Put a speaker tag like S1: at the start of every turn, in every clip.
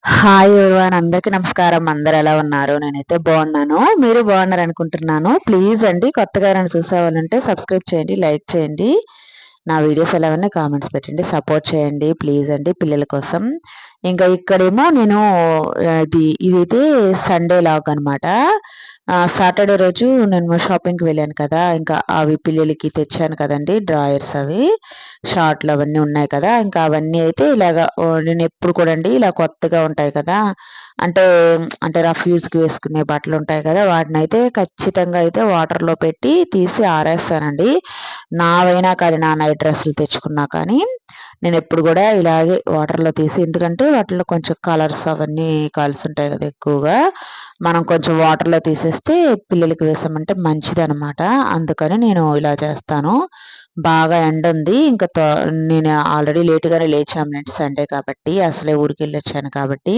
S1: Hi everyone, అందరికీ నమస్కారం. అందరు ఎలా ఉన్నారు? నేనైతే బాగున్నాను. మీరు బాగున్నారు అనుకుంటున్నాను. ప్లీజ్ అండి, కొత్తగా ఎవరైనా చూసేవాళ్ళంటే సబ్స్క్రైబ్ చేయండి, లైక్ చేయండి, నా వీడియోస్ ఎలా ఉన్నాయి కామెంట్స్ పెట్టండి, సపోర్ట్ చేయండి ప్లీజ్ అండి, పిల్లల కోసం. ఇంకా ఇక్కడేమో నేను ఇదైతే సండే లాగ్ అనమాట. సాటర్డే రోజు నేను షాపింగ్కి వెళ్ళాను కదా, ఇంకా అవి పిల్లలకి తెచ్చాను కదండి, డ్రాయర్స్ అవి షార్ట్లు అవన్నీ ఉన్నాయి కదా, ఇంకా అవన్నీ అయితే ఇలాగా నేను ఎప్పుడు కూడా అండి ఇలా కొత్తగా ఉంటాయి కదా, అంటే అంటే రఫ్ యూజ్కి వేసుకునే బట్టలు ఉంటాయి కదా, వాటిని అయితే ఖచ్చితంగా అయితే వాటర్లో పెట్టి తీసి ఆరేస్తానండి. నావైనా కానీ, నా నైట్ డ్రెస్సులు తెచ్చుకున్నా కానీ నేను ఎప్పుడు కూడా ఇలాగే వాటర్లో తీసి, ఎందుకంటే వాటిలో కొంచెం కలర్స్ అవన్నీ కలిసి ఉంటాయి కదా ఎక్కువగా, మనం కొంచెం వాటర్లో తీసేస్తే పిల్లలకి వేసామంటే మంచిది అనమాట. అందుకని నేను ఇలా చేస్తాను. బాగా ఎండ ఉంది, ఇంకా నేను ఆల్రెడీ లేటుగానే లేచాములేండి, సండే కాబట్టి, అసలే ఊరికి వెళ్ళొచ్చాను కాబట్టి.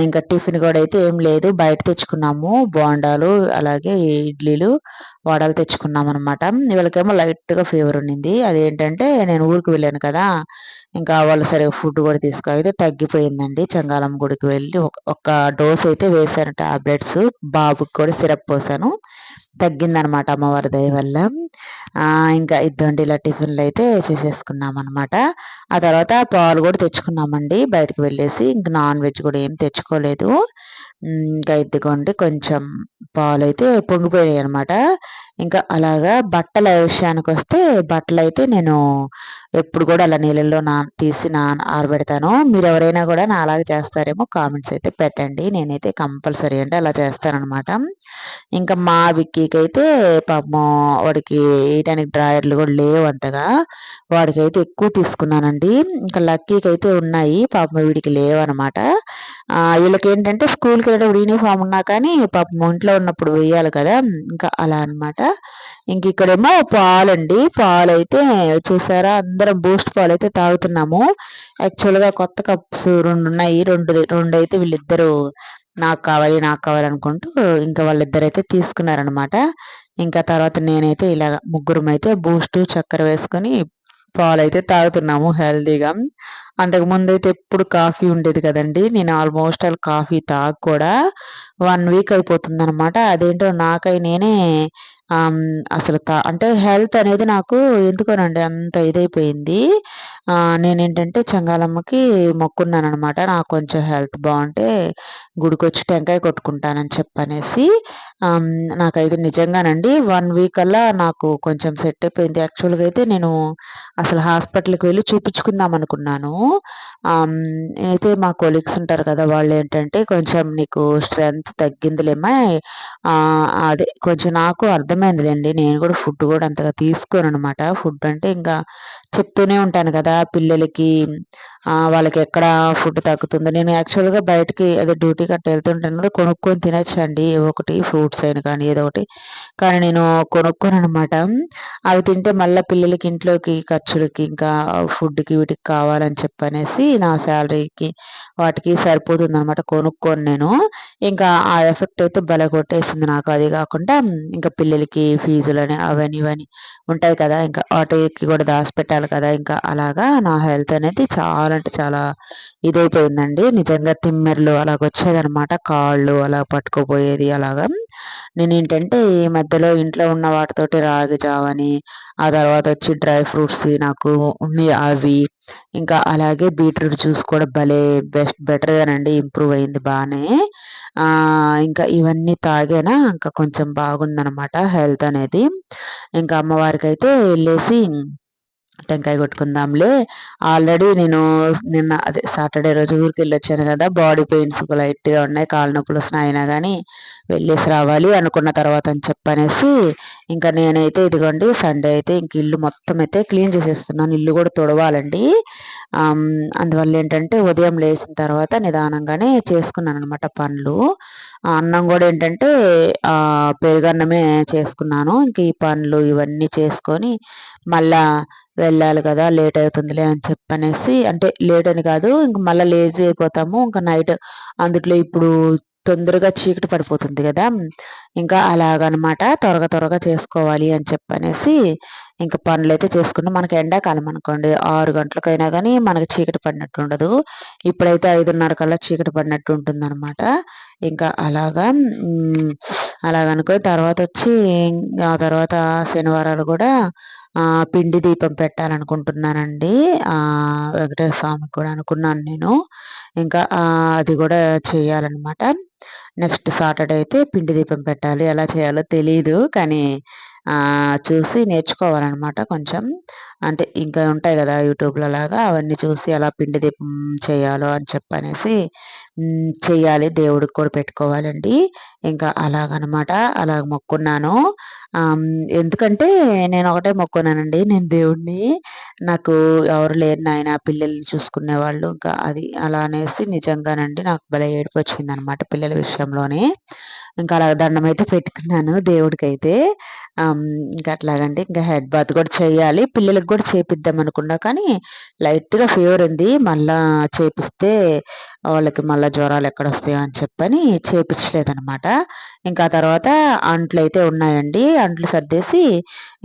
S1: ఇంకా టిఫిన్ కూడా అయితే ఏం లేదు, బయట తెచ్చుకున్నాము బోండాలు, అలాగే ఇడ్లీలు, వడలు తెచ్చుకున్నాం అనమాట. వీళ్ళకేమో లైట్గా ఫీవర్ ఉండింది, అదేంటంటే నేను ఊరికి వెళ్ళాను కదా, ఇంకా వాళ్ళు సరే ఫుడ్ కూడా అయితే తగ్గిపోయిందండి. చంగాళం గుడికి వెళ్ళి ఒక డోస్ అయితే వేశాను టాబ్లెట్స్, బాబుకి కూడా సిరప్ పోసాను, తగ్గిందనమాట అమ్మవారి దయ వల్ల. ఇంకా ఇద్దండి ఇలా టిఫిన్లు అయితే చేసేసుకున్నాం అనమాట. ఆ తర్వాత పాలు కూడా తెచ్చుకున్నామండి బయటకు వెళ్ళేసి, ఇంక నాన్ వెజ్ కూడా ఏం తెచ్చుకోలేదు. ఇంకా ఇదిగోండి కొంచెం పాలు అయితే పొంగిపోయాయి అనమాట. ఇంకా అలాగా బట్టల విషయానికి వస్తే, బట్టలు అయితే నేను ఎప్పుడు కూడా అలా నీళ్ళల్లో తీసి ఆరబెడతాను. మీరు ఎవరైనా కూడా నా అలాగే చేస్తారేమో కామెంట్స్ అయితే పెట్టండి. నేనైతే కంపల్సరీ అంటే అలా చేస్తానన్నమాట. ఇంకా మా విక్కీకి అయితే పాపం వాడికి వేయడానికి డ్రాయర్లు కూడా లేవు అంతగా, వాడికైతే ఎక్కువ తీసుకున్నానండి. ఇంకా లక్కీకి అయితే ఉన్నాయి, పాపం వీడికి లేవు అనమాట. వీళ్ళకి ఏంటంటే స్కూల్కి వెళ్ళేటప్పుడు యూనిఫామ్ ఉన్నా కానీ పాపం ఇంట్లో ఉన్నప్పుడు వేయాలి కదా, ఇంకా అలా అనమాట. ఇంక ఇక్కడేమో పాలండి, పాలు అయితే చూసారా, అందరం బూస్ట్ పాలు అయితే తాగుతున్నాము. యాక్చువల్గా కొత్త కప్స్ రెండు ఉన్నాయి, రెండు అయితే వీళ్ళిద్దరూ నాకు కావాలి నాకు కావాలి అనుకుంటూ ఇంకా వాళ్ళిద్దరు అయితే తీసుకున్నారనమాట. ఇంకా తర్వాత నేనైతే ఇలాగ ముగ్గురం అయితే బూస్ట్ చక్కెర వేసుకొని పాలు అయితే తాగుతున్నాము హెల్తీగా. అంతకుముందు అయితే ఎప్పుడు కాఫీ ఉండేది కదండి, నేను ఆల్మోస్ట్ కాఫీ తాగు కూడా 1 వీక్ అయిపోతుంది అనమాట. అదేంటో నాకై నేనే అసలు అంటే హెల్త్ అనేది నాకు ఎందుకోనండి అంత ఇదైపోయింది. నేనేంటంటే చంగాలమ్మకి మొక్కున్నాను అనమాట, నాకు కొంచెం హెల్త్ బాగుంటే గుడికొచ్చి టెంకాయ కొట్టుకుంటానని చెప్పనేసి. నాకైతే నిజంగానండి 1 వీక్ అలా నాకు కొంచెం సెట్ అయిపోయింది. యాక్చువల్గా అయితే నేను అసలు హాస్పిటల్కి వెళ్ళి చూపించుకుందాం అనుకున్నాను. అయితే మా కొలీగ్స్ ఉంటారు కదా, వాళ్ళు ఏంటంటే కొంచెం నీకు స్ట్రెంగ్త్ తగ్గిందిలేమా, అదే కొంచెం నాకు అర్థమైందిలేండి, నేను కూడా ఫుడ్ కూడా అంతగా తీసుకోను అనమాట. ఫుడ్ అంటే ఇంకా చెప్తూనే ఉంటాను కదా పిల్లలకి, వాళ్ళకి ఎక్కడ ఫుడ్ తగ్గుతుందో. నేను యాక్చువల్గా బయటకి అదే డ్యూటీ గట్ట వెళ్తుంటాను కదా, కొనుక్కొని తినచ్చండి ఏవో ఒకటి, ఫ్రూట్స్ అయినా కానీ ఏదో ఒకటి, కానీ నేను కొనుక్కోను అనమాట. అవి తింటే మళ్ళీ పిల్లలకి ఇంట్లోకి ఖర్చులకి ఇంకా ఫుడ్కి వీటికి కావాలని చెప్పనేసి నా శాలరీకి వాటికి సరిపోతుంది అనమాట, కొనుక్కోను నేను. ఇంకా ఆ ఎఫెక్ట్ అయితే భలే కొట్టేసింది నాకు. అది కాకుండా ఇంకా పిల్లలకి ఫీజులని అవని ఇవని ఉంటాయి కదా, ఇంకా వాటికి కూడా దాచిపెట్టాలి కదా, ఇంకా అలాగా నా హెల్త్ అనేది చాలా అంటే చాలా ఇదైపోయిందండి. నిజంగా తిమ్మెరలు అలాగొచ్చేదనమాట, కాళ్ళు అలా పట్టుకోపోయేది అలాగా. నేనేంటంటే ఈ మధ్యలో ఇంట్లో ఉన్న వాటితోటి రాగి జావని, ఆ తర్వాత వచ్చి డ్రై ఫ్రూట్స్ నాకు అవి, ఇంకా అలాగే బీట్రూట్ జ్యూస్ కూడా భలే బెటర్గానండి, ఇంప్రూవ్ అయింది బాగానే. ఇంకా ఇవన్నీ తాగానా ఇంకా కొంచెం బాగుందనమాట హెల్త్ అనేది. ఇంకా అమ్మవారికి అయితే వెళ్ళేసి టెంకాయ కొట్టుకుందాంలే, ఆల్రెడీ నేను నిన్న అదే సాటర్డే రోజు ఊరికి వెళ్ళొచ్చాను కదా, బాడీ పెయిన్స్ లైట్గా ఉన్నాయి, కాళ్ళ నొప్పులు వస్తున్నాయి, అయినా కానీ వెళ్ళేసి రావాలి అనుకున్న తర్వాత అని చెప్పనేసి ఇంకా నేనైతే ఇదిగోండి సండే అయితే ఇంక ఇల్లు మొత్తం అయితే క్లీన్ చేసేస్తున్నాను. ఇల్లు కూడా తుడవాలండి. అందువల్ల ఏంటంటే ఉదయం లేచిన తర్వాత నిదానంగానే చేసుకున్నాను అనమాట పనులు. అన్నం కూడా ఏంటంటే పెరుగన్నమే చేసుకున్నాను. ఇంక ఈ పనులు ఇవన్నీ చేసుకొని మళ్ళా వెళ్ళాలి కదా, లేట్ అవుతుందిలే అని చెప్పనేసి, అంటే లేట్ అని కాదు, ఇంక మళ్ళీ లేజీ అయిపోతాము ఇంకా నైట్, అందుట్లో ఇప్పుడు తొందరగా చీకటి పడిపోతుంది కదా, ఇంకా అలాగనమాట త్వరగా త్వరగా చేసుకోవాలి అని చెప్పనేసి ఇంకా పనులైతే చేసుకుంటాం. మనకి ఎండాకాలం అనుకోండి 6 గంటలకైనా గానీ మనకి చీకటి పడినట్టు ఉండదు. ఇప్పుడైతే 5:30 కల్లా చీకటి పడినట్టు ఉంటుందనమాట. ఇంకా అలాగనుకోని తర్వాతొచ్చి ఆ తర్వాత శనివారాలు గూడా పిండి దీపం పెట్టాలనుకుంటున్నానండి. వెంకటేశ్వర స్వామికి కూడా అనుకున్నాను నేను. ఇంకా అది గూడా చేయాలనమాట. నెక్స్ట్ సాటర్డే అయితే పిండి దీపం పెట్టాలి. ఎలా చేయాలో తెలీదు. కానీ చూసి నేర్చుకోవాలనమాట కొంచెం. అంటే ఇంకా ఉంటాయి గదా! యూట్యూబ్‌లో లాగా అవన్నీ చూసి ఎలా పిండి దీపం చేయాలో అని చెప్పనేసి చెయ్యాలి. దేవుడికి కూడా పెట్టుకోవాలండి. ఇంకా అలాగనమాట. అలాగ మొక్కున్నాను. ఎందుకంటే నేను ఒకటే మొక్కున్నానండి. నేను దేవుడిని నాకు ఎవరు లేరు నాయన పిల్లల్ని చూసుకునేవాళ్ళు. ఇంకా అది అలా అనేసి నిజంగానండి నాకు భలే ఏడుపొచ్చిందనమాట పిల్లల విషయంలోనే. ఇంకా అలా దండమైతే పెట్టుకున్నాను దేవుడికైతే. ఇంకా అట్లాగండి. ఇంకా హెడ్ బాత్ కూడా చేయాలి. పిల్లలకి కూడా చేపిద్దాం అనుకున్నా కానీ లైట్‌గా ఫీవర్ ఉంది. మళ్ళా చేపిస్తే వాళ్ళకి మళ్ళా జ్వరాలు ఎక్కడొస్తాయో అని చెప్పని చేపిచ్చలేదనమాట. ఇంకా ఆ తర్వాత అంట్లయితే ఉన్నాయండి. అంట్లు సర్దేసి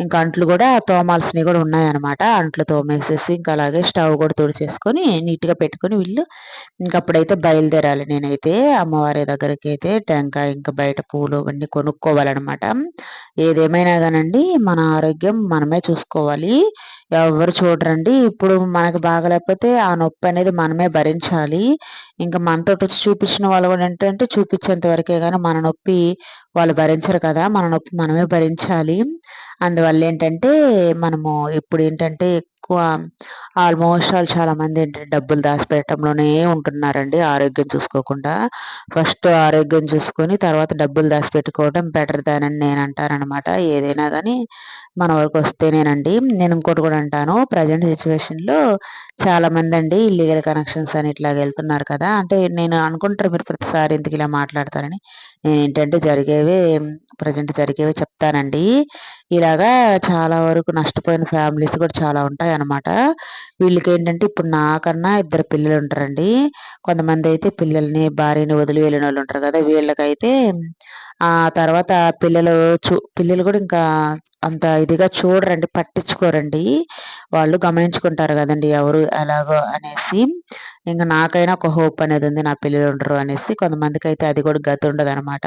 S1: ఇంకా అంట్లు గూడా తోమాల్సినవి గూడా ఉన్నాయనమాట. అంట్లు తోమేసేసి ఇంకా అలాగే స్టవ్ గూడా తుడిచేసుకొని నీట్‌గా పెట్టుకొని ఇంకప్పుడైతే బయలుదేరాలి నేనైతే అమ్మవారి దగ్గరికైతే టెంకాయ ఇంకా బయట పూలు అవన్నీ కొనుక్కోవాలనమాట. ఏదేమైనా గానండి మన ఆరోగ్యం మనమే చూసుకోవాలి. ఎవ్వరు చూడరండి. ఇప్పుడు మనకు బాగాలేకపోతే ఆ నొప్పనేది మనమే భరించాలి. ఇంకా మనతోటొచ్చి చూపించిన వాళ్ళు గూడా ఏంటంటే చూపించేంత వరకే గానీ మన నొప్పి వాళ్ళు భరించరు కదా! మన నొప్పి మనమే భరించాలి. అందువల్లేంటంటే మనము ఇప్పుడేంటంటే ఎక్కువ ఆల్మోస్ట్ చాలామందేంటంటే డబ్బులు దాసిపెట్టడంలోనే ఉంటున్నారండి ఆరోగ్యం చూసుకోకుండా. ఫస్ట్ ఆరోగ్యం చూసుకొని తర్వాత డబ్బులు దాసిపెట్టుకోవడం బెటర్ దాన్ అని నేనంటాననమాట. ఏదైనా గానీ మన వరకొస్తేనేనండి. నేను ఇంకోటి గూడా అంటాను. ప్రెజెంట్ సిట్యుయేషన్‌లో చాలామందండి ఇల్లీగల్ కనెక్షన్స్ అని ఇట్లాగెళ్తున్నారు కదా! అంటే నేను అనుకుంటారు మీరు ప్రతిసారి ఎందుకిలా మాట్లాడతారని. నేనేంటంటే ప్రెజెంట్ జరిగేవే చెప్తానండి. ఇలాగా చాలా వరకు నష్టపోయిన ఫ్యామిలీస్ కూడా చాలా ఉంటాయనమాట. వీళ్ళకేంటంటే ఇప్పుడు నాకన్నా ఇద్దరు పిల్లలుంటారండి. కొంతమందయితే భార్యని వదిలి వెళ్ళినోళ్ళుంటారు గదా! వీళ్ళకైతే తర్వాత పిల్లలు గూడా ఇంకా అంత ఇదిగా చూడరండి, పట్టించుకోరండి. వాళ్ళు గమనించుకుంటారు గదండీ ఎవరు ఎలాగో అనేసి. ఇంక నాకైనా ఒక హోప్ అనేదుంది. నా పిల్లలుండరు అనేసి. కొంతమందికైతే అది గూడా గతుండదనమాట.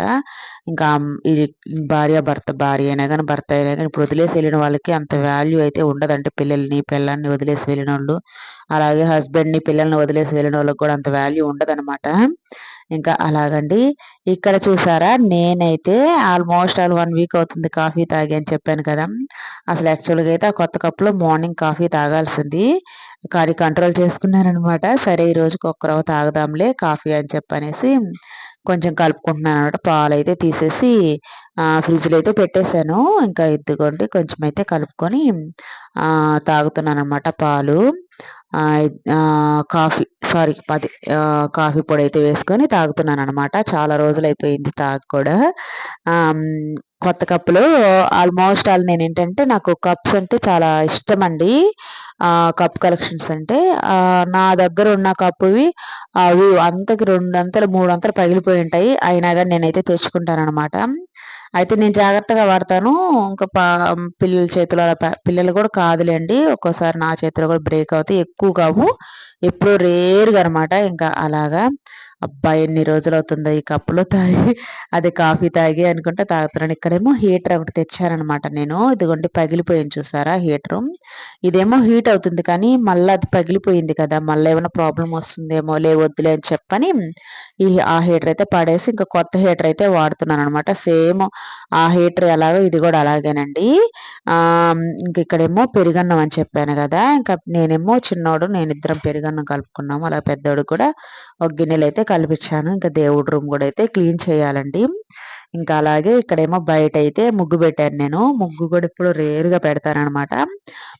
S1: ఇంకా ఇది భార్య అయినా గానీ, భర్త అయినా గానీ ఇప్పుడు వదిలేసి ఎళ్ళిన వాళ్ళకి అంత వాల్యూ అయితే ఉండదండి. పెళ్ళాన్ని వదిలేసి వెళ్ళినోళ్ళు, అలాగే హస్బెండ్‌ని, పిల్లల్ని వదిలేసి వెళ్ళినోళ్ళకి గూడా అంత వాల్యూ ఉండదనమాట. ఇంకా అలాగండి. ఇక్కడ చూసారా నేనైతే ఆల్మోస్ట్ 1 వీక్ అవుతుంది కాఫీ తాగి అని చెప్పాను కదా! అసలు యాక్చువల్‌గా అయితే ఆ కొత్త కప్‌లో మార్నింగ్ కాఫీ తాగాల్సింది. కానీ కంట్రోల్ చేసుకున్నాననమాట. సరే ఈ రోజుకి ఒక్క రవ్వ తాగుదాంలే కాఫీ అని చెప్పనేసి కొంచెం కలుపుకుంటున్నాననమాట. పాలైతే తీసేసి ఫ్రిడ్జ్‌లో అయితే పెట్టేసాను. ఇంకా ఇదిగోండి కొంచెం అయితే కలుపుకొని తాగుతున్నాననమాట పాలు. కాఫీ సారీ కాఫీ పొడైతే వేసుకొని తాగుతున్నాననమాట. చాలా రోజులైపోయింది తాగి కూడా. కొత్త కప్పులో నేనేంటంటే నాకు కప్స్ అంటే చాలా ఇష్టమండి. కప్ కలెక్షన్స్ అంటే నా దగ్గర ఉన్న కప్పువి అవి అంతకి 2 అంతలు, 3 అంతలు పగిలిపోయుంటాయి. అయినా గాని నేనైతే తెచ్చుకుంటాననమాట. అయితే నేను జాగ్రత్తగా వాడతాను. ఇంకా పిల్లలు కూడా కాదులెండి. ఒక్కోసారి నా చేతిలో కూడా బ్రేక్ అవుతాయి. ఎక్కువ కావు. ఎప్పుడో రేర్‌గా అనమాట. ఇంకా అలాగా అబ్బా! ఎన్ని రోజులవుతుందో ఈ కప్పులో తాగి అదే కాఫీ తాగి అనుకుంట తాగుతున్నాను. ఇక్కడేమో హీటర్ ఒకటి తెచ్చాననమాట నేను. ఇదిగోండి పగిలిపోయింది చూసారా హీటరు. ఇదేమో హీట్ అవుతుంది కానీ మళ్ళా అది పగిలిపోయింది కదా! మళ్ళా ఏమైనా ప్రాబ్లమ్ వస్తుందేమో వద్దులే అని చెప్పని ఆ హీటర్ అయితే పడేసి ఇంకా కొత్త హీటర్ అయితే వాడుతున్నాననమాట. సేమ్ ఆ హీటర్ ఎలాగో ఇది కూడా అలాగేనండి. ఇంక ఇక్కడేమో పెరుగన్నం అని చెప్పాను గదా! ఇంకా నేనిద్దరం పెరుగన్నం కలుపుకున్నాము. అలా పెద్దోడికి కూడా ఒక గిన్నెలో అయితే కలిపిచ్చాను. ఇంకా దేవుడి రూమ్ గూడా అయితే క్లీన్ చేయాలండి. ఇంకా అలాగే ఇక్కడేమో బయటైతే ముగ్గు పెట్టాను నేను. ముగ్గు కూడా ఇప్పుడు రేర్‌గా పెడతాననమాట.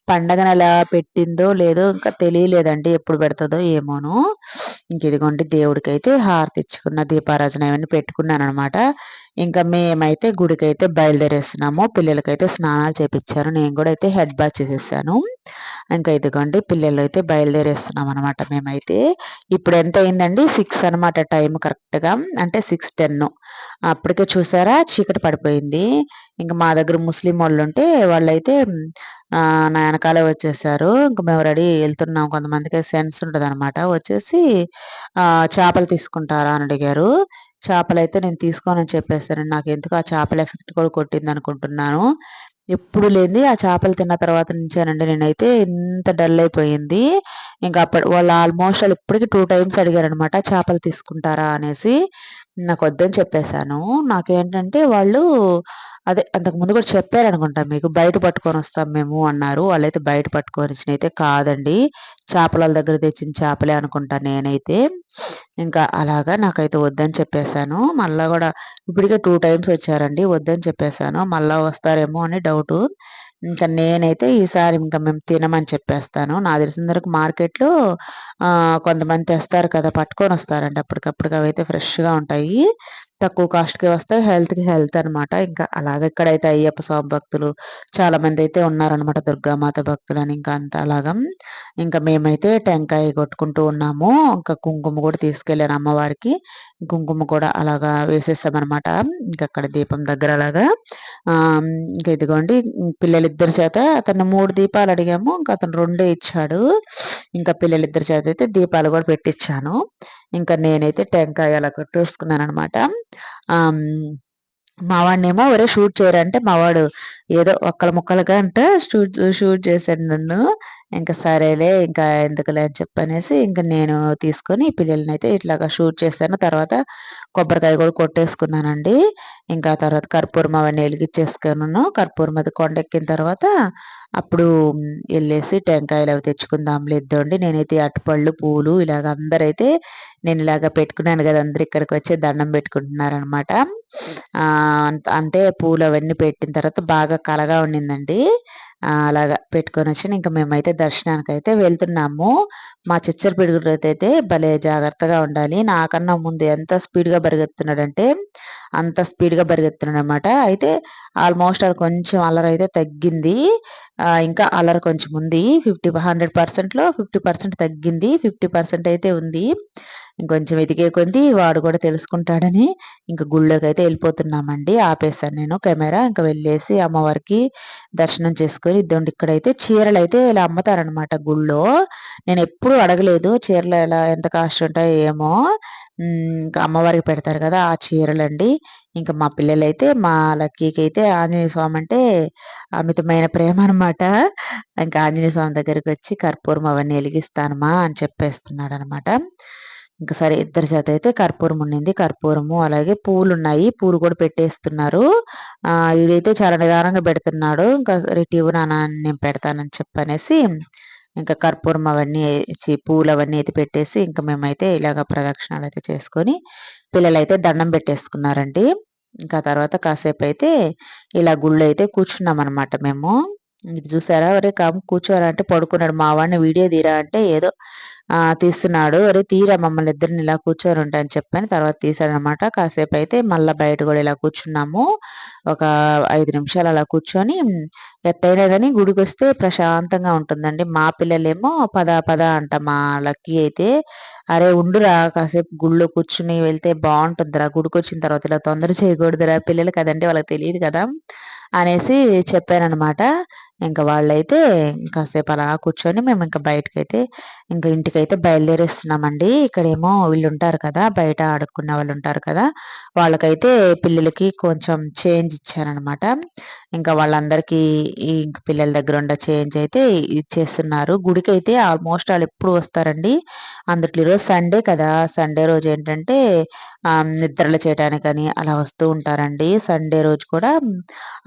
S1: పండగనెలా పెట్టిందో లేదో ఇంకా తెలియలేదండి. ఎప్పుడు పెడతదో ఏమోను. ఇదిగోండి దేవుడికైతే హారతిచ్చుకున్న దీపారాజన ఇవన్నీ పెట్టుకున్నాననమాట. ఇంకా మేమైతే గుడికైతే బయలుదేరేస్తున్నాము. పిల్లలకైతే స్నానాలు చేపిచ్చాను. నేను గూడా అయితే హెడ్ బాత్ చేసేసాను. ఇంకా ఇదిగోండి పిల్లలైతే బయలుదేరేస్తున్నామనమాట మేమైతే. ఇప్పుడు ఎంతయిందండి 6 అనమాట టైం కరెక్ట్‌గా. అంటే 6:10 అప్పటికే చూసారా చీకటి పడిపోయింది. ఇంక మా దగ్గర ముస్లిం వాళ్ళుంటే వాళ్ళైతే నా వెనకాలే వచ్చేసారు. ఇంక మేము రెడీ ఎళ్తున్నాం. కొంతమందికి సెన్స్ ఉంటదనమాట. వచ్చేసి చేపలు తీసుకుంటారా అని అడిగారు. చేపలైతే నేను తీసుకోనని చెప్పేసానండి. నాకెందుకో ఆ చేపల ఎఫెక్ట్ కూడా కొట్టిందనుకుంటున్నాను. ఎప్పుడు లేనిది ఆ చేపలు తిన్న తర్వాత నుంచేనండి నేనైతే ఇంత డల్ అయిపోయింది. ఇంక అప్పుడు వాళ్ళు ఆల్మోస్ట్ ఇప్పటికి 2 టైమ్స్ అడిగారనమాట చేపలు తీసుకుంటారా అనేసి. నాకొద్దని చెప్పేసాను. నాకేంటంటే వాళ్ళు అదే అంతకుముందు కూడా చెప్పారనుకుంటా మీకు. బయట పట్టుకొనొస్తాం మేము అన్నారు. వాళ్ళైతే బయట పట్టుకొనొచ్చినయితే కాదండి. చేపలోళ్ళ దగ్గర తెచ్చిన చేపలే అనుకుంటా నేనైతే. ఇంకా అలాగా నాకైతే వద్దని చెప్పేసాను. మళ్ళా గూడా ఇప్పటికే 2 టైమ్స్ వచ్చారండి. వద్దని చెప్పేసాను. మళ్ళా వస్తారేమో అని డౌటు. ఇంక నేనైతే ఈసారి ఇంక మేము తినమని చెప్పేస్తాను. నాకు తెలిసినంత వరకు మార్కెట్‌లో కొంతమంది తెస్తారు కదా! పట్టుకొనొస్తారండి అప్పటికప్పటికి. అవైతే ఫ్రెష్‌గా ఉంటాయి. తక్కువ కాస్ట్‌కే వస్తాయి. హెల్త్‌కి హెల్త్ అనమాట. ఇంకా అలాగే ఇక్కడైతే అయ్యప్ప స్వామి భక్తులు చాలామందైతే ఉన్నారనమాట. దుర్గామాత భక్తులని ఇంకా అంతా అలాగా. ఇంకా మేమైతే టెంకాయ కొట్టుకుంటూ ఉన్నాము. ఇంకా కుంకుమ కూడా తీసుకెళ్ళాను అమ్మవారికి. కుంకుమ కూడా అలాగా వేసేసామనమాట. ఇంకక్కడ దీపం దగ్గర అలాగా. ఇంక ఇదిగోండి పిల్లలిద్దరి చేత అతన్ని 3 దీపాలు అడిగాము. ఇంక అతను 2 ఇచ్చాడు. ఇంకా పిల్లలిద్దరి చేత అయితే దీపాలు కూడా పెట్టిచ్చాను. ఇంకా నేనైతే టెంకాయ అలా కొట్టేసుకున్నాననమాట. ఆహ్, హ్మ్. మా వాడినేమో "ఒరేయ్! షూట్ చేయరా" అంటే మా వాడు ఏదో ఒక్కలు ముక్కలుగా అంటే షూట్ చేశాడు నన్ను. ఇంక సరేలే ఇంకా ఎందుకులే అని చెప్పనేసి ఇంక నేను తీసుకొని పిల్లలనైతే ఇట్లాగా షూట్ చేశాను. తర్వాత కొబ్బరికాయ కూడా కొట్టేసుకున్నానండి. ఇంకా తర్వాత కర్పూరం అవన్నీ ఎలిగిచ్చేసుకున్నాను. కర్పూరం అది కొండెక్కిన తర్వాత అప్పుడు ఎళ్ళేసి టెంకాయలవి తెచ్చుకుందాంలే ఇద్దామండి. నేనైతే అరటిపళ్ళు, పూలు ఇలాగ అందరైతే నేనిలాగ పెట్టుకున్నాను గదా! అందరూ ఇక్కడికొచ్చి దండం పెట్టుకుంటున్నారనమాట. అంటే పూలవన్నీ పెట్టిన తర్వాత బాగా కళగా ఉండిందండి. అలాగా పెట్టుకొనొచ్చాను. ఇంక మేమైతే దర్శనానికైతే వెళ్తున్నాము. మా చిచ్చర పిడుగుతయితే భలే జాగ్రత్తగా ఉండాలి. నాకన్నా ముందు ఎంత స్పీడ్‌గా పరిగెత్తున్నాడంటే, అంత స్పీడ్‌గా పరిగెత్తున్నాడనమాట. అయితే ఆల్మోస్ట్ అది కొంచెం అల్లరైతే తగ్గింది. ఇంకా అల్లరి కొంచెం ఉంది. 100%లో 50% తగ్గింది. 50% అయితే ఉంది. ఇంకొంచెం ఎదిగే కొద్దీ వాడు కూడా తెలుసుకుంటాడని ఇంక గుళ్ళోకైతే ఎళ్ళిపోతున్నామండి. ఆపేసాను నేను కెమెరా. ఇంక వెళ్ళేసి అమ్మవారికి దర్శనం చేసుకొని ఇదిగోండి ఇక్కడైతే చీరలైతే ఇలా అమ్ముతారనమాట గుళ్ళో. నేనెప్పుడూ అడగలేదు చీరలు ఎంత కాస్ట్ ఉంటాయో ఏమో. ఇంకా అమ్మవారికి పెడతారు కదా! ఆ చీరలండి. ఇంక మా పిల్లలైతే మా లక్కీకైతే ఆంజనేయ స్వామి అంటే అమితమైన ప్రేమ అనమాట. ఇంకా ఆంజనేయ స్వామి దగ్గరికొచ్చి కర్పూరం అవన్నీ ఎలిగిస్తానమ్మా అని చెప్పేస్తున్నాడనమాట. ఇంక సరే ఇద్దరి చేతయితే కర్పూరం ఉండింది. కర్పూరము అలాగే పూలున్నాయి. పూలు కూడా పెట్టేస్తున్నారు. ఈడైతే చాలా నిదానంగా పెడుతున్నాడు. ఇంకా ఇటు నాన్న నేను పెడతానని చెప్పనేసి ఇంకా కర్పూరం అవన్నీ పూలవన్నీ అయితే పెట్టేసి ఇంక మేమైతే ఇలాగ ప్రదక్షిణాలయితే చేసుకొని పిల్లలైతే దండం పెట్టేసుకున్నారండి. ఇంకా తర్వాత కాసేపయితే ఇలా గుళ్ళో అయితే కూర్చున్నామనమాట మేము. ఇది చూసారా? "ఒరేయ్! కూర్చోరా" అంటే పడుకున్నాడు. మా వాడిని వీడియో తీరా అంటే ఏదో తీస్తున్నాడు. "ఒరేయ్! తీరా మమ్మల్ని ఇద్దరిని ఇలా కూర్చోనుండు" అని చెప్పని తర్వాత తీశాడనమాట. కాసేపయితే మళ్ళా బయట గూడా ఇలా కూర్చున్నాము. ఒక 5 నిమిషాలు అలా కూర్చొని ఎట్టయినా గాని గుడికొస్తే ప్రశాంతంగా ఉంటుందండి. మా పిల్లలేమో పద పద అంట. మా లక్కీ అయితే "అరే! ఉండురా కాసేపు గుడిలో కూర్చుని వెళ్తే బావుంటుందిరా. గుడికొచ్చిన తర్వాత ఇలా తొందర చేయకూడదురా." పిల్లలు కదండీ! వాళ్ళకి తెలీదు కదా! అనేసి చెప్పాననమాట. ఇంక వాళ్ళైతే కాసేపు అలా కూర్చొని మేమింక బయటకైతే ఇంటికైతే బయలుదేరేస్తున్నామండి. ఇక్కడేమో వీళ్ళుంటారు కదా! బయట ఆడుకునే వాళ్ళుంటారు కదా! వాళ్ళకైతే పిల్లలకి కొంచెం చేంజ్ ఇచ్చాననమాట. ఇంకా వాళ్ళందరికీ ఇంక పిల్లల దగ్గర ఉన్న చేంజ్ అయితే ఇచ్చేస్తున్నారు. గుడికైతే ఆల్మోస్ట్ ఆళ్ళెప్పుడు వస్తారండి. అందుట్లో ఈరోజు సండే కదా! సండే రోజేంటంటే నిద్రలు చేయటానికని అలా వస్తూ ఉంటారండి. సండే రోజు కూడా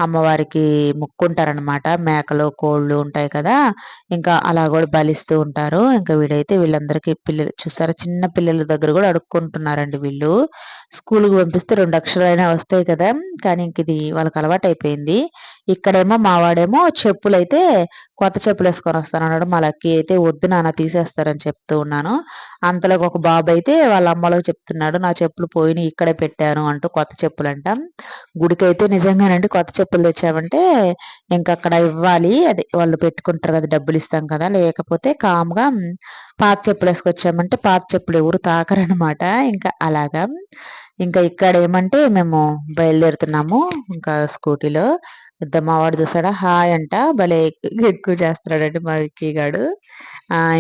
S1: అమ్మవారికి మొక్కుంటారనమాట. మేకలు, కోళ్ళు ఉంటాయి కదా! ఇంకా అలా గూడా బలిస్తూ ఉంటారు. ఇంకా వీడైతే వీళ్ళందరికీ పిల్లలు చూసారా చిన్న పిల్లల దగ్గర గూడా అడుక్కుంటున్నారండి వీళ్ళు. స్కూలుకి పంపిస్తే 2 అక్షరాలైనా వస్తాయి కదా! కానీ ఇంకిది వాళ్ళకి అలవాటయిపోయింది. ఇక్కడేమో మా వాడేమో చెప్పులైతే కొత్త చెప్పులేసుకొనొస్తానన్నాడు. మా లక్కీ అయితే "వద్దు నాన్న తీసేస్తారని" చెప్తూ ఉన్నాను. అంతలోకి ఒక బాబయితే వాళ్ళ అమ్మోళ్ళకి చెప్తున్నాడు. "నా చెప్పులు పోయినియి ఇక్కడే పెట్టాను" అంటూ కొత్త చెప్పులంట. గుడికైతే నిజంగానండి కొత్త చెప్పులు తెచ్చామంటే ఇంకక్కడ అవ్వాలి. అది వాళ్ళు పెట్టుకుంటారు కదా! డబ్బులిస్తాం కదా! లేకపోతే కామ్‌గా పాత చెప్పులేసుకొచ్చామంటే పాత చెప్పులు ఎవరు తాకరనమాట. ఇంకా అలాగా. ఇంకా ఇక్కడేమంటే మేము బయలుదేరుతున్నాము. ఇంకా స్కూటీలో. మా వాడు చూసాడా హాయ్ అంట భలే ఎక్కువ చేస్తున్నాడండి మా విక్కీ గాడు.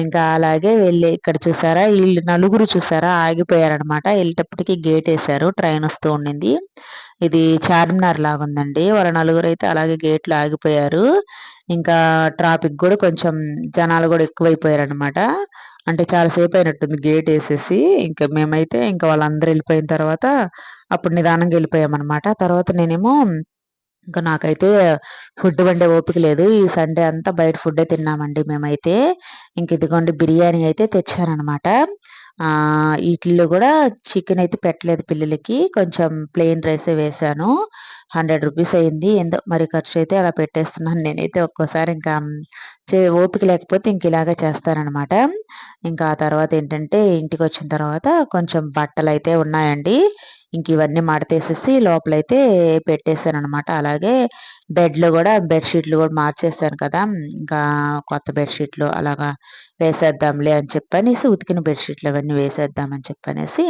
S1: ఇంకా అలాగే వెళ్ళి ఇక్కడ చూసారా ఈళ్ళు నలుగురు చూసారా ఆగిపోయారనమాట. ఎళ్ళేటప్పటికి గేటేశారు. ట్రైనొస్తూ ఉండింది. ఇది చార్మినార్ లాగుందండి. వాళ్ళ నలుగురైతే అలాగే గేట్‌లో ఆగిపోయారు. ఇంకా ట్రాఫిక్ గూడా కొంచెం జనాలు గూడా ఎక్కువైపోయారనమాట. అంటే చాలా సేపయినట్టుంది గేటేసేసి. ఇంక మేమైతే ఇంక వాళ్ళందరూ ఎళ్ళిపోయిన తర్వాత అప్పుడు నిదానంగా ఎళ్ళిపోయామనమాట. తర్వాత నేనేమో ఇంక నాకైతే ఫుడ్ వండే ఓపిక లేదు. ఈ సండే అంతా బయట ఫుడ్డే తిన్నామండి మేమైతే. ఇంక ఇదిగోండి బిర్యానీ అయితే తెచ్చాననమాట. ఈటిల్లో గూడా చికెన్ అయితే పెట్టలేదు పిల్లలకి. కొంచెం ప్లెయిన్ రైసే వేశాను. రూ. 100 అయింది. ఏందో మరి ఖర్చయితే అలా పెట్టేస్తున్నాను నేనైతే ఒక్కోసారి ఇంకా ఓపిక లేకపోతే ఇంక ఇలాగే చేస్తాననమాట. ఇంకా ఆ తర్వాతేంటంటే ఇంటికొచ్చిన తర్వాత కొంచెం బట్టలైతే ఉన్నాయండి. ఇంక ఇవన్నీ మడతేసేసి లోపలైతే పెట్టేసాననమాట. అలాగే బెడ్‌లో గూడా బెడ్‌షీట్లు గూడా మార్చేసాను కదా! ఇంకా కొత్త బెడ్‌షీట్లు అలాగా వేసేద్దాంలే అని చెప్పనేసి ఉతికిన బెడ్‌షీట్లు అవన్నీ వేసేద్దామని చెప్పనేసి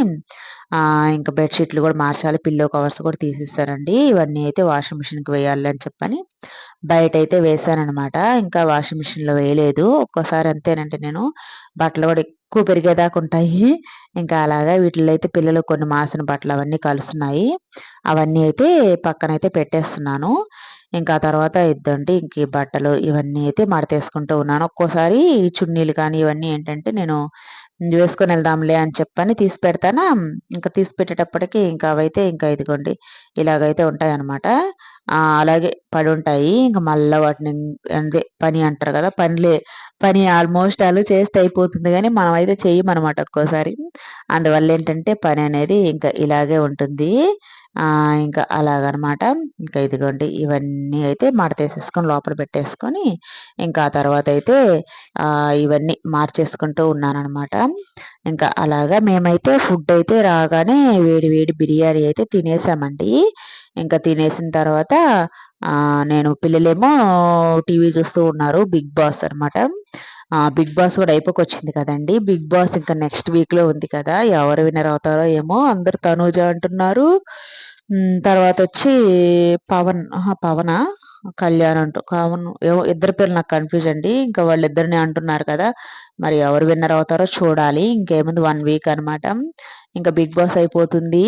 S1: ఇంక బెడ్‌షీట్లు గూడా మార్చాలి. పిల్లో కవర్స్ కూడా తీసేసానండి. ఇవన్నీ అయితే వాషింగ్ మిషన్‌కి వేయాలి అని చెప్పని బయటైతే వేశాననమాట. ఇంకా వాషింగ్ మిషన్‌లో వేయలేదు. ఒక్కోసారి అంతేనండి నేను బట్టలు గూడా ఎక్కువ పెరిగేదాకా ఉంటాయి. ఇంకా అలాగా వీటిల్లో అయితే పిల్లలు కొన్ని మాసిన బట్టలు అవన్నీ కలుస్తున్నాయి. అవన్నీ అయితే పక్కనైతే పెట్టేస్తున్నాను. ఇంకా ఆ తర్వాత ఇద్దండి ఇంక ఈ బట్టలు ఇవన్నీ అయితే మడతేసుకుంటూ ఉన్నాను. ఒక్కోసారి ఈ చున్నీలు కానీ ఇవన్నీ ఏంటంటే నేను వేసుకొని వెళ్దాంలే అని చెప్పని తీసి పెడతానా, ఇంకా తీసి పెట్టేటప్పటికి ఇంకా అవైతే ఇంకా ఇదిగోండి ఇలాగైతే ఉంటాయన్నమాట. అలాగే పడుంటాయి. ఇంక మళ్ళా వాటిని అదే పని అంటారు కదా! పని ఆల్మోస్ట్ ఆల్ చేస్తే అయిపోతుంది గానీ, మనమైతే చెయ్యమనమాట ఒక్కోసారి. అందువల్లేంటంటే పననేది ఇంకా ఇలాగే ఉంటుంది. ఇంకా అలాగనమాట. ఇంకా ఇదిగోండి ఇవన్నీ అయితే మడతేసేసుకొని లోపల పెట్టేసుకొని, ఇంకా ఆ తర్వాతయితే ఇవన్నీ మార్చేసుకుంటూ ఉన్నాననమాట. ఇంకా అలాగా మేమైతే ఫుడ్డయితే రాగానే వేడి వేడి బిర్యానీ అయితే తినేసామండి. ఇంకా తినేసిన తర్వాత నేను పిల్లలేమో టీవీ చూస్తూ ఉన్నారు. 'బిగ్ బాస్' అనమాట. 'బిగ్ బాస్' కూడా అయిపోకొచ్చింది కదండీ! 'బిగ్ బాస్' ఇంకా నెక్స్ట్ వీక్‌లో ఉంది కదా! ఎవరు విన్నర్ అవుతారో ఏమో! అందరూ తనూజ అంటున్నారు. తర్వాతొచ్చి పవన్ అహా! పవనా? కళ్యాణ్ ఏమో ఇద్దరి పేర్లు నాకు కన్‌ఫ్యూజ్ అండి. ఇంకా వాళ్ళిద్దరిని అంటున్నారు కదా! మరి ఎవరు విన్నర్ అవుతారో చూడాలి. ఇంకేముంది 1 వీక్ అనమాట. ఇంకా 'బిగ్ బాస్' అయిపోతుంది.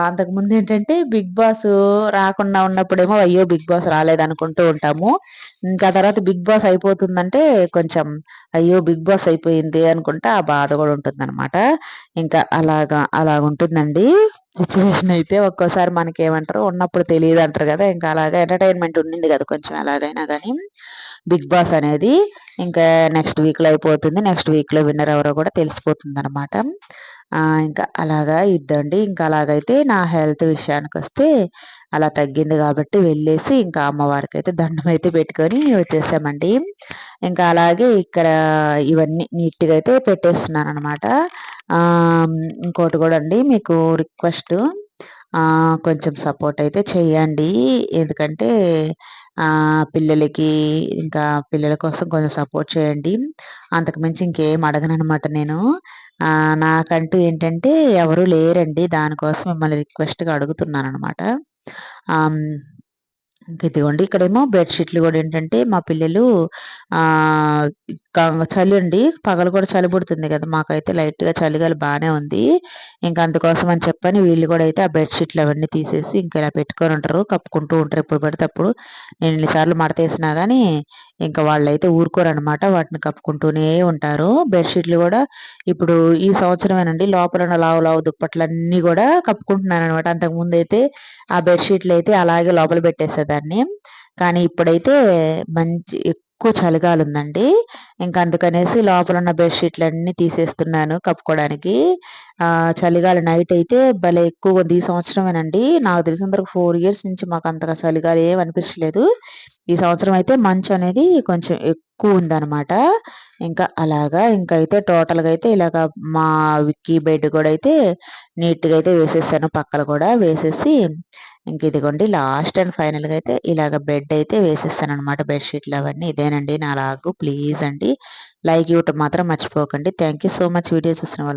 S1: అంతకుముందేంటంటే 'బిగ్ బాస్' రాకుండా ఉన్నప్పుడేమో అయ్యో! 'బిగ్ బాస్' రాలేదనుకుంటూ ఉంటాము. ఇంకా తర్వాత 'బిగ్ బాస్' అయిపోతుందంటే కొంచెం అయ్యో! 'బిగ్ బాస్' అయిపోయింది అనుకుంటా ఆ బాధ గూడా ఉంటుందనమాట. ఇంకా అలాగుంటుందండి సిట్యుయేషన్ అయితే. ఒక్కోసారి మనకేమంటారు ఉన్నప్పుడు తెలీదంటారు గదా! ఇంకా అలాగా ఎంటర్‌టైన్‌మెంట్ ఉండింది గదా! కొంచెం ఎలాగైనా గానీ 'బిగ్ బాస్' అనేది. ఇంకా నెక్స్ట్ వీక్‌లో అయిపోతుంది. నెక్స్ట్ వీక్‌లో విన్నర్ ఎవరో గూడా తెలిసిపోతుందనమాట. ఇంకా అలాగా ఇద్దండి. ఇంకా అలాగైతే నా హెల్త్ విషయానికొస్తే అలా తగ్గింది గాబట్టి వెళ్ళేసి ఇంకా అమ్మవారికైతే దండమైతే పెట్టుకొని వచ్చేసామండి. ఇంకా అలాగే ఇక్కడ ఇవన్నీ నీట్‌గా అయితే పెట్టేస్తున్నాననమాట. ఇంకోటి గూడా అండి మీకు రిక్వెస్టు కొంచెం సపోర్ట్ అయితే చేయండి. ఎందుకంటే పిల్లలకి ఇంకా పిల్లల కోసం కొంచెం సపోర్ట్ చేయండి. అంతకు మించి ఇంకేం అడగననమాట నేను. నాకంటూ ఏంటంటే ఎవరు లేరండి. దానికోసం మిమ్మల్ని రిక్వెస్ట్‌గా అడుగుతున్నాననమాట. ఆహ్, హ్మ్. ఇంక ఇదిగోండి ఇక్కడేమో బెడ్ షీట్లు గూడా ఏంటంటే మా పిల్లలు ఆహ్, చలండి. పగలు కూడా చలి పుడుతుంది గదా! మాకైతే లైట్‌గా చలిగాలి బానే ఉంది. ఇంక అందుకోసం అని చెప్పని వీళ్ళు గూడా అయితే ఆ బెడ్ షీట్లు అవన్నీ తీసేసి ఇంక ఇలా పెట్టుకొని ఉంటారు. కప్పుకుంటూ ఉంటారు ఎప్పుడు పడితే అప్పుడు. నేను ఎన్ని సార్లు మడతేసినా గానీ ఇంక వాళ్ళైతే ఊరుకోరనమాట. వాటిని కప్పుకుంటూనే ఉంటారు. బెడ్ షీట్లు గూడా ఇప్పుడు ఈ సంవత్సరమేనండి లోపలున్న లావు లావు దుప్పట్లన్నీ గూడా కప్పుకుంటున్నాననమాట. అంతకుముందైతే ఆ బెడ్ షీట్‌లయితే అలాగే లోపల పెట్టేసేదాన్ని. కానీ ఇప్పుడైతే ఎక్కువ చలిగాలుందండి. ఇంక అందుకనేసి లోపలున్న బెడ్ షీట్‌లన్నీ తీసేస్తున్నాను కప్పుకోవడానికి. చలిగాలి నైటయితే భలే ఎక్కువగుంది. ఈ సంవత్సరమేనండి నాకు తెలిసినంత వరకు 4 ఇయర్స్ నుంచి మాకంతగా చలిగాలి ఏమి అనిపించలేదు. ఈ సంవత్సరం అయితే మంచనేది కొంచెం ఎక్కువ ఉందనమాట. ఇంకా అలాగా ఇంకైతే టోటల్‌గా అయితే ఇలాగ మా విక్కీ బెడ్ కూడా అయితే నీట్‌గా అయితే వేసేసాను. పక్కన కూడా వేసేసి ఇంక ఇదిగోండి లాస్ట్ అండ్ ఫైనల్‌గా అయితే ఇలాగ బెడ్ అయితే వేసేసాననమాట. బెడ్‌షీట్లు అవన్నీ. ఇదేనండి నా లాగు. ప్లీజ్ అండి లైక్ ఇవ్వటం మాత్రం మర్చిపోకండి. Thank you so much video చూసిన వాళ్ళు.